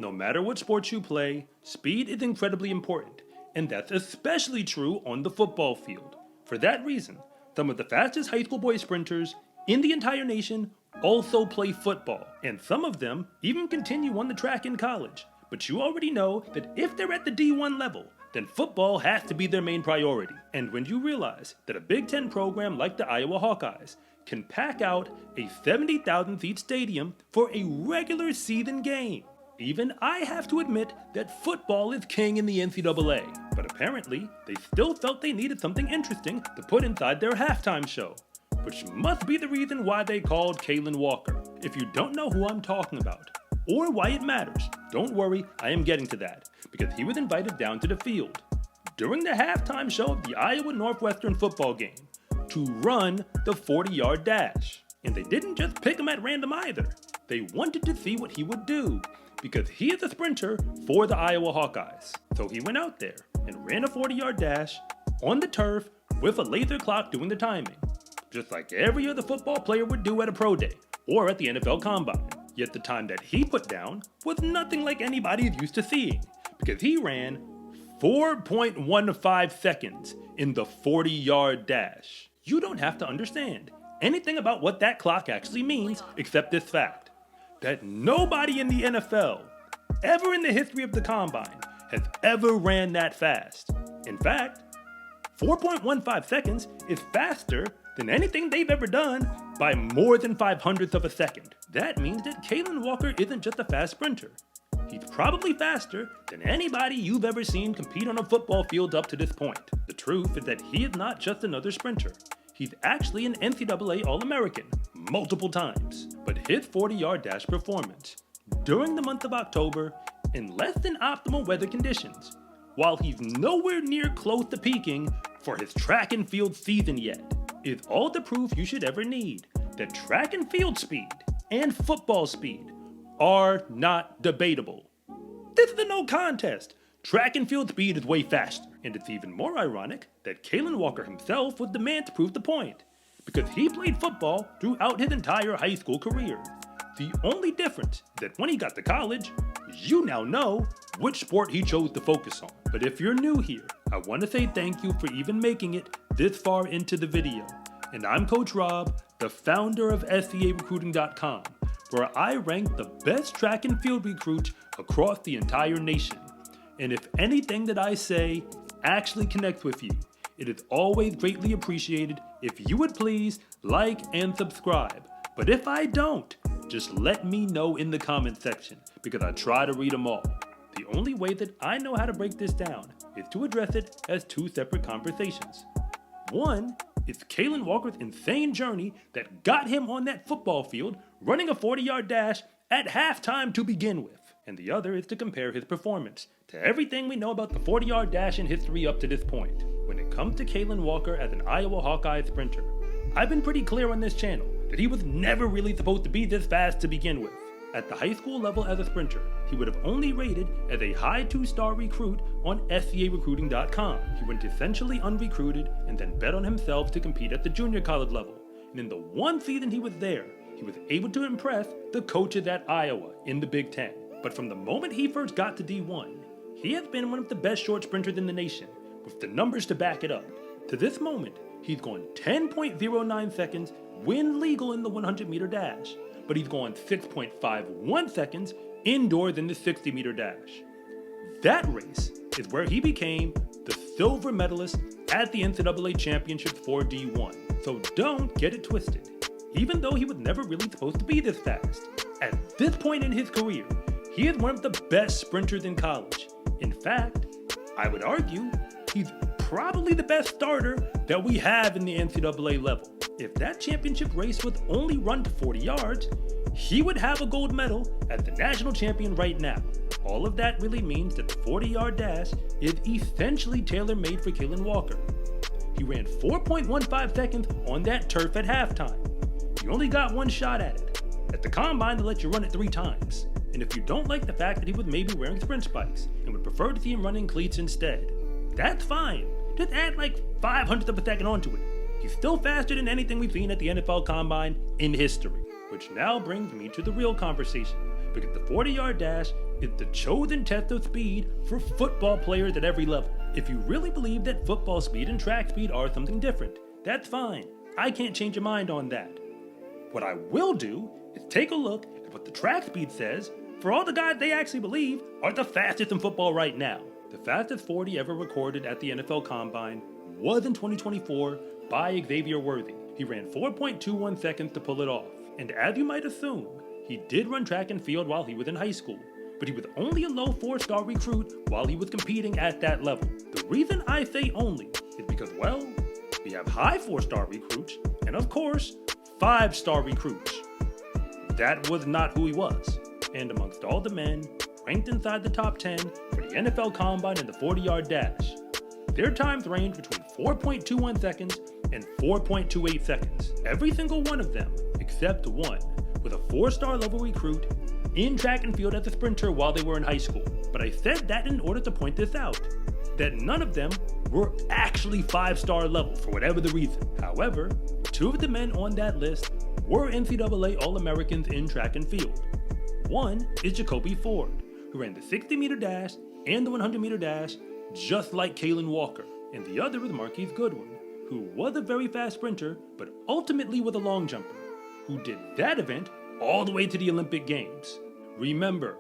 No matter what sport you play, speed is incredibly important, and that's especially true on the football field. For that reason, some of the fastest high school boy sprinters in the entire nation also play football, and some of them even continue on the track in college. But you already know that if they're at the D1 level, then football has to be their main priority. And when you realize that a Big Ten program like the Iowa Hawkeyes can pack out a 70,000-seat stadium for a regular season game, even I have to admit that football is king in the NCAA. But apparently, they still felt they needed something interesting to put inside their halftime show, which must be the reason why they called Kalen Walker. If you don't know who I'm talking about, or why it matters, don't worry, I am getting to that, because he was invited down to the field during the halftime show of the Iowa Northwestern football game to run the 40-yard dash. And they didn't just pick him at random either. They wanted to see what he would do, because he is a sprinter for the Iowa Hawkeyes. So he went out there and ran a 40-yard dash on the turf with a laser clock doing the timing, just like every other football player would do at a pro day or at the NFL Combine. Yet the time that he put down was nothing like anybody is used to seeing, because he ran 4.15 seconds in the 40-yard dash. You don't have to understand anything about what that clock actually means except this fact, that nobody in the NFL, ever in the history of the Combine, has ever ran that fast. In fact, 4.15 seconds is faster than anything they've ever done by more than 500ths of a second. That means that Kalen Walker isn't just a fast sprinter. He's probably faster than anybody you've ever seen compete on a football field up to this point. The truth is that he is not just another sprinter. He's actually an NCAA All-American multiple times. But his 40-yard dash performance during the month of October in less than optimal weather conditions, while he's nowhere near close to peaking for his track and field season yet, is all the proof you should ever need that track and field speed and football speed are not debatable. This is a no contest. Track and field speed is way faster, and it's even more ironic that Kalen Walker himself was the man to prove the point, because he played football throughout his entire high school career. The only difference is that when he got to college, you now know which sport he chose to focus on. But if you're new here, I want to say thank you for even making it this far into the video. And I'm Coach Rob, the founder of SCArecruiting.com, where I rank the best track and field recruits across the entire nation. And if anything that I say actually connects with you, it is always greatly appreciated if you would please like and subscribe. But if I don't, just let me know in the comment section, because I try to read them all. The only way that I know how to break this down is to address it as two separate conversations. One is Kalen Walker's insane journey that got him on that football field running a 40-yard dash at halftime to begin with. And the other is to compare his performance to everything we know about the 40-yard dash in history up to this point. When it comes to Kalen Walker as an Iowa Hawkeye sprinter, I've been pretty clear on this channel that he was never really supposed to be this fast to begin with. At the high school level as a sprinter, he would have only rated as a high 2-star recruit on SCArecruiting.com. He went essentially unrecruited and then bet on himself to compete at the junior college level. And in the one season he was there, he was able to impress the coaches at Iowa in the Big Ten. But from the moment he first got to D1, he has been one of the best short sprinters in the nation, with the numbers to back it up. To this moment, he's gone 10.09 seconds when legal in the 100-meter dash, but he's gone 6.51 seconds indoors in the 60-meter dash. That race is where he became the silver medalist at the NCAA Championship for D1. So don't get it twisted. Even though he was never really supposed to be this fast, at this point in his career, he is one of the best sprinters in college. In fact, I would argue he's probably the best starter that we have in the NCAA level. If that championship race was only run to 40 yards, he would have a gold medal as the national champion right now. All of that really means that the 40-yard dash is essentially tailor-made for Kalen Walker. He ran 4.15 seconds on that turf at halftime. You only got one shot at it. At the Combine, they let you run it 3 times. And if you don't like the fact that he was maybe wearing sprint spikes and would prefer to see him running cleats instead, that's fine. Just add like 500ths of a second onto it. He's still faster than anything we've seen at the NFL Combine in history. Which now brings me to the real conversation because the 40-yard dash is the chosen test of speed for football players at every level. If you really believe that football speed and track speed are something different, that's fine. I can't change your mind on that. What I will do is take a look at what the track speed says for all the guys they actually believe are the fastest in football right now. The fastest 40 ever recorded at the NFL Combine was in 2024 by Xavier Worthy. He ran 4.21 seconds to pull it off. And as you might assume, he did run track and field while he was in high school, but he was only a low 4-star recruit while he was competing at that level. The reason I say only is because, well, we have high 4-star recruits, and of course, 5-star recruits. That was not who he was. And amongst all the men ranked inside the top 10 for the NFL Combine and the 40-yard dash, their times range between 4.21 seconds and 4.28 seconds. Every single one of them, except one, was a 4-star level recruit in track and field as a sprinter while they were in high school. But I said that in order to point this out, that none of them were actually 5-star level for whatever the reason. However, 2 of the men on that list were NCAA All-Americans in track and field. One is Jacoby Ford, who ran the 60-meter dash and the 100-meter dash just like Kalen Walker, and the other is Marquise Goodwin, who was a very fast sprinter, but ultimately was a long jumper, who did that event all the way to the Olympic Games. Remember,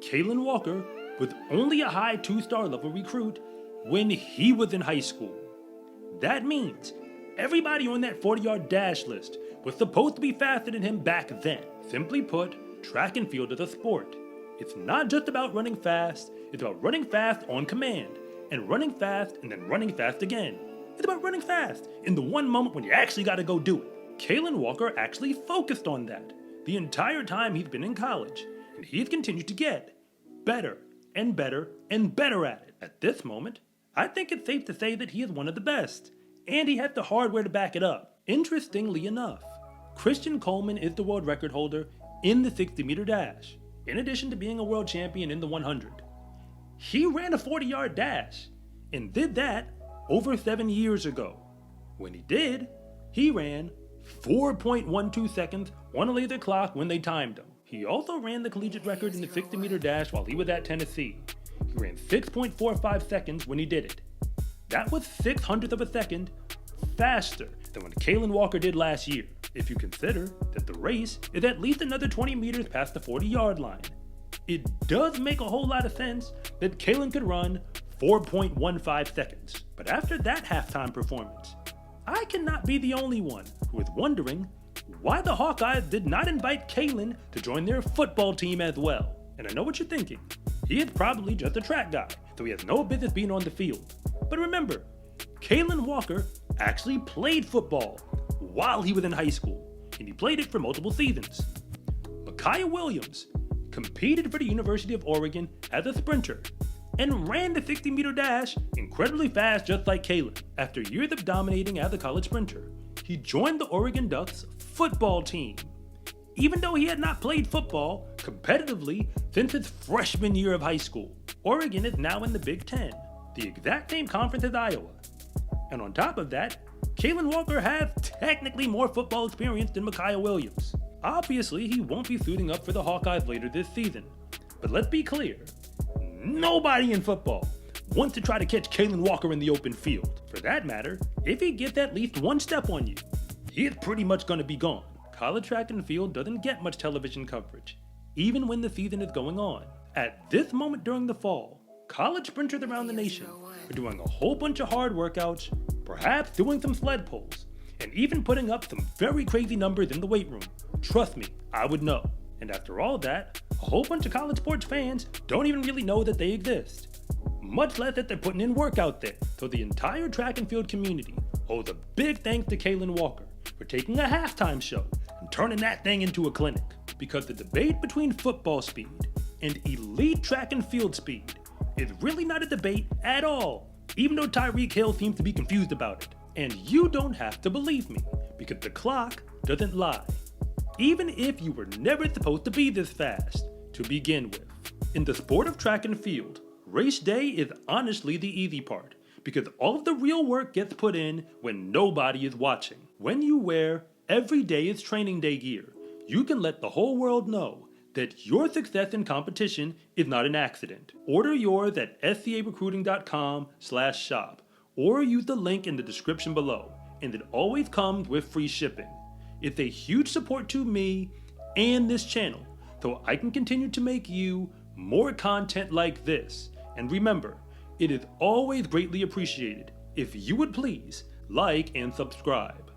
Kalen Walker was only a high 2-star level recruit when he was in high school. That means everybody on that 40-yard dash list was supposed to be faster than him back then. Simply put, track and field is a sport. It's not just about running fast, it's about running fast on command, and running fast and then running fast again. It's about running fast in the one moment when you actually gotta go do it. Kalen Walker actually focused on that the entire time he's been in college, and he's continued to get better and better and better at it. At this moment, I think it's safe to say that he is one of the best, and he has the hardware to back it up. Interestingly enough, Christian Coleman is the world record holder in the 60-meter dash, in addition to being a world champion in the 100. He ran a 40-yard dash, and did that over 7 years ago. When he did, he ran 4.12 seconds on a laser clock when they timed him. He also ran the collegiate record in the 60-meter dash while he was at Tennessee. He ran 6.45 seconds when he did it. That was 0.06 of a second faster than what Kalen Walker did last year, if you consider that the race is at least another 20 meters past the 40-yard line. It does make a whole lot of sense that Kalen could run 4.15 seconds. But after that halftime performance, I cannot be the only one who is wondering why the Hawkeyes did not invite Kalen to join their football team as well. And I know what you're thinking. He is probably just a track guy, so he has no business being on the field. But remember, Kalen Walker actually played football while he was in high school, and he played it for multiple seasons. Micaiah Williams competed for the University of Oregon as a sprinter and ran the 60-meter dash incredibly fast just like Kalen. After years of dominating as a college sprinter, he joined the Oregon Ducks football team, even though he had not played football competitively since his freshman year of high school. Oregon is now in the Big Ten, the exact same conference as Iowa. And on top of that, Kalen Walker has technically more football experience than Micaiah Williams. Obviously, he won't be suiting up for the Hawkeyes later this season. But let's be clear, nobody in football wants to try to catch Kalen Walker in the open field. For that matter, if he gets at least one step on you, he is pretty much going to be gone. College track and field doesn't get much television coverage, even when the season is going on. At this moment during the fall, college sprinters around the nation are doing a whole bunch of hard workouts, perhaps doing some sled pulls, and even putting up some very crazy numbers in the weight room. Trust me, I would know. And after all that, a whole bunch of college sports fans don't even really know that they exist, much less that they're putting in work out there. So the entire track and field community owes a big thanks to Kalen Walker for taking a halftime show and turning that thing into a clinic. Because the debate between football speed and elite track and field speed is really not a debate at all, even though Tyreek Hill seems to be confused about it. And you don't have to believe me, because the clock doesn't lie, even if you were never supposed to be this fast to begin with. In the sport of track and field, race day is honestly the easy part, because all of the real work gets put in when nobody is watching. When you wear every day is training day gear, you can let the whole world know that your success in competition is not an accident. Order yours at scarecruiting.com/shop or use the link in the description below, and it always comes with free shipping. It's a huge support to me and this channel, so I can continue to make you more content like this. And remember, it is always greatly appreciated if you would please like and subscribe.